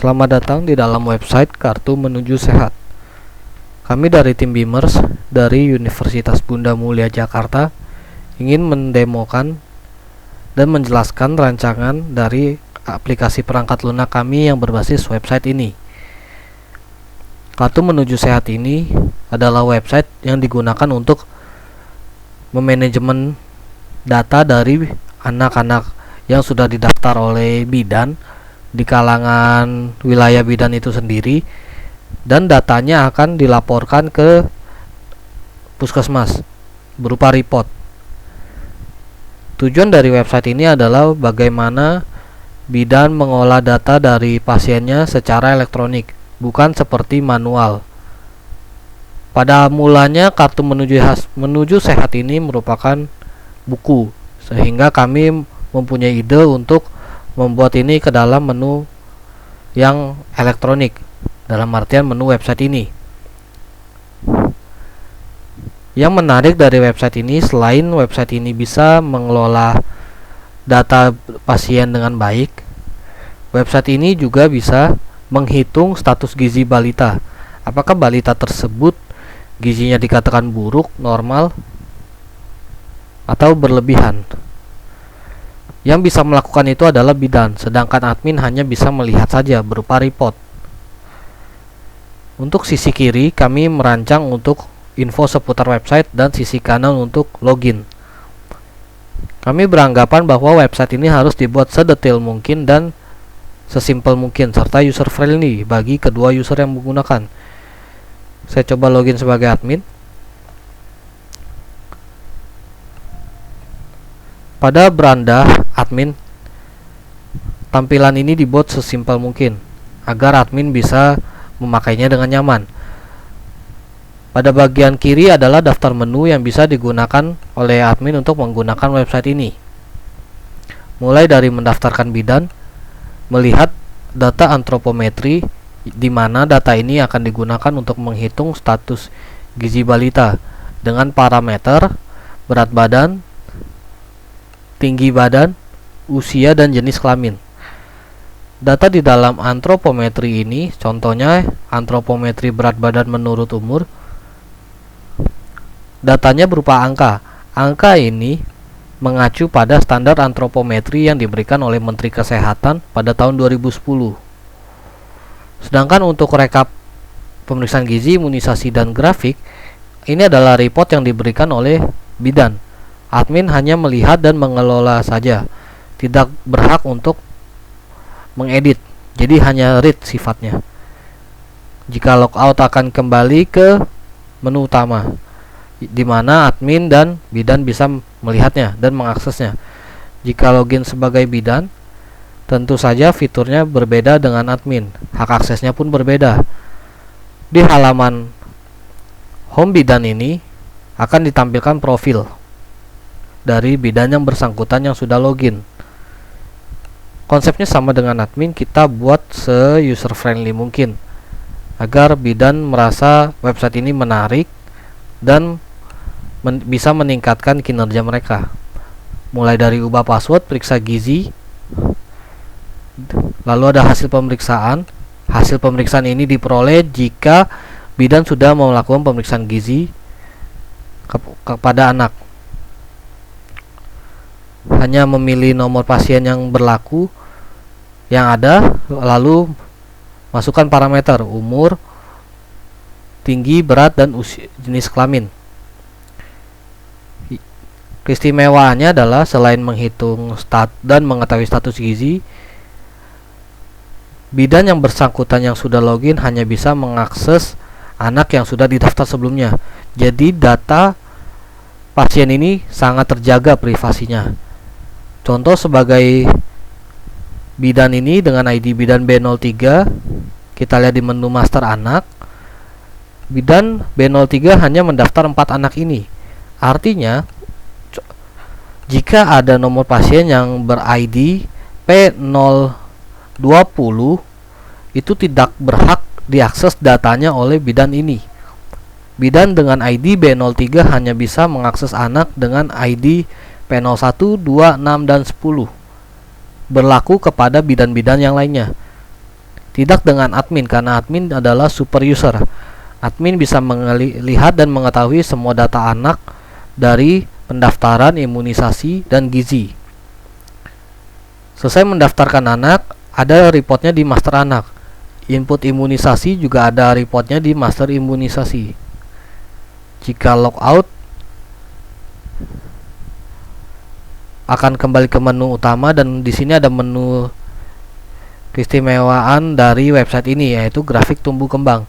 Selamat datang di dalam website Kartu Menuju Sehat. Kami dari tim Beamers dari Universitas Bunda Mulia Jakarta ingin mendemokan dan menjelaskan rancangan dari aplikasi perangkat lunak kami yang berbasis website ini. Kartu Menuju Sehat ini adalah website yang digunakan untuk memanajemen data dari anak-anak yang sudah didaftar oleh bidan di kalangan wilayah bidan itu sendiri, dan datanya akan dilaporkan ke puskesmas berupa report. Tujuan dari website ini adalah bagaimana bidan mengolah data dari pasiennya secara elektronik, bukan seperti manual. Pada mulanya Kartu Menuju Sehat ini merupakan buku, sehingga kami mempunyai ide untuk membuat ini ke dalam menu yang elektronik, dalam artian menu website ini. Yang menarik dari website ini, selain website ini bisa mengelola data pasien dengan baik, website ini juga bisa menghitung status gizi balita. Apakah balita tersebut gizinya dikatakan buruk, normal, atau berlebihan. Yang bisa melakukan itu adalah bidan, sedangkan admin hanya bisa melihat saja berupa report. Untuk sisi kiri, kami merancang untuk info seputar website dan sisi kanan untuk login. Kami beranggapan bahwa website ini harus dibuat sedetail mungkin dan sesimpel mungkin, serta user friendly bagi kedua user yang menggunakan. Saya coba login sebagai admin. Pada beranda admin, tampilan ini dibuat sesimpel mungkin agar admin bisa memakainya dengan nyaman. Pada bagian kiri adalah daftar menu yang bisa digunakan oleh admin untuk menggunakan website ini. Mulai dari mendaftarkan bidan, melihat data antropometri, di mana data ini akan digunakan untuk menghitung status gizi balita dengan parameter berat badan, tinggi badan, usia, dan jenis kelamin. Data di dalam antropometri ini, contohnya antropometri berat badan menurut umur, datanya berupa angka. Angka ini mengacu pada standar antropometri yang diberikan oleh Menteri Kesehatan pada tahun 2010. Sedangkan untuk rekap pemeriksaan gizi, imunisasi, dan grafik, ini adalah report yang diberikan oleh bidan. Admin hanya melihat dan mengelola saja, tidak berhak untuk mengedit, jadi hanya read sifatnya. Jika logout akan kembali ke menu utama, di mana admin dan bidan bisa melihatnya dan mengaksesnya. Jika login sebagai bidan, tentu saja fiturnya berbeda dengan admin, hak aksesnya pun berbeda. Di halaman home bidan ini akan ditampilkan profil dari bidan yang bersangkutan yang sudah login. Konsepnya sama dengan admin, kita buat se-user friendly mungkin agar bidan merasa website ini menarik dan bisa meningkatkan kinerja mereka. Mulai dari ubah password, periksa gizi, lalu ada hasil pemeriksaan. Hasil pemeriksaan ini diperoleh jika bidan sudah melakukan pemeriksaan gizi kepada anak. Hanya memilih nomor pasien yang berlaku yang ada, lalu masukkan parameter umur, tinggi, berat, dan usia, jenis kelamin. Keistimewaannya adalah selain menghitung dan mengetahui status gizi, bidan yang bersangkutan yang sudah login hanya bisa mengakses anak yang sudah didaftar sebelumnya. Jadi data pasien ini sangat terjaga privasinya. Contoh sebagai bidan ini dengan ID bidan B03, kita lihat di menu master anak, bidan B03 hanya mendaftar 4 anak ini. Artinya, jika ada nomor pasien yang ber-ID P020, itu tidak berhak diakses datanya oleh bidan ini. Bidan dengan ID B03 hanya bisa mengakses anak dengan ID P01, 2, 6, dan 10. Berlaku kepada bidan-bidan yang lainnya. Tidak dengan admin, karena admin adalah super user. Admin bisa melihat dan mengetahui semua data anak dari pendaftaran, imunisasi, dan gizi. Selesai mendaftarkan anak, ada reportnya di master anak. Input imunisasi juga ada reportnya di master imunisasi. Jika logout, akan kembali ke menu utama, dan di sini ada menu keistimewaan dari website ini, yaitu grafik tumbuh kembang,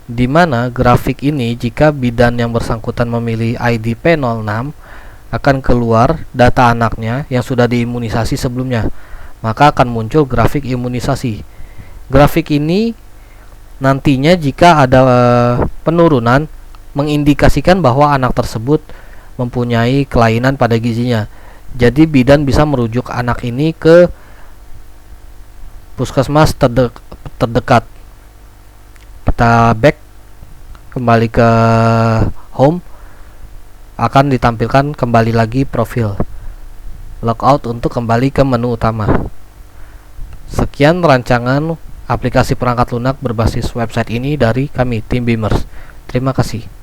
di mana grafik ini jika bidan yang bersangkutan memilih ID P06 akan keluar data anaknya yang sudah diimunisasi sebelumnya, maka akan muncul grafik imunisasi. Grafik ini nantinya jika ada penurunan mengindikasikan bahwa anak tersebut mempunyai kelainan pada gizinya. Jadi bidan bisa merujuk anak ini ke puskesmas terdekat. Kita back kembali ke home, akan ditampilkan kembali lagi profil. Logout untuk kembali ke menu utama. Sekian rancangan aplikasi perangkat lunak berbasis website ini dari kami, tim Beamers. Terima kasih.